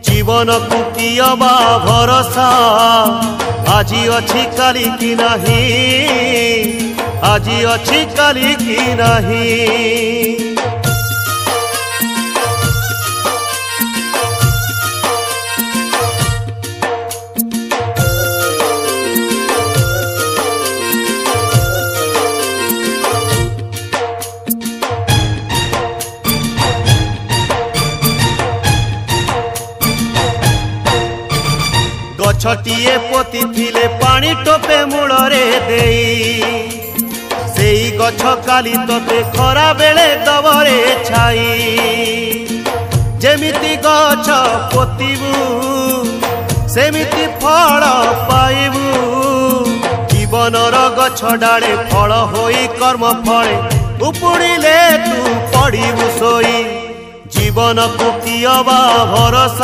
जीवन को कियबा भरोसा आज अच्छी काली की नहीं, आज अच्छी काली की नहीं। गछटिए पोती थिले पानी टोपे मूलरे देई, सेई गछ काली तोते खरा बेले दबरे छाई। जेमिति गछ पोतीबू सेमिति फल पाइबू, जीवनर गछ डाले फल होई कर्म फले उपुड़िले तू पड़िबू सोई। जीवन को कियबा भरोसा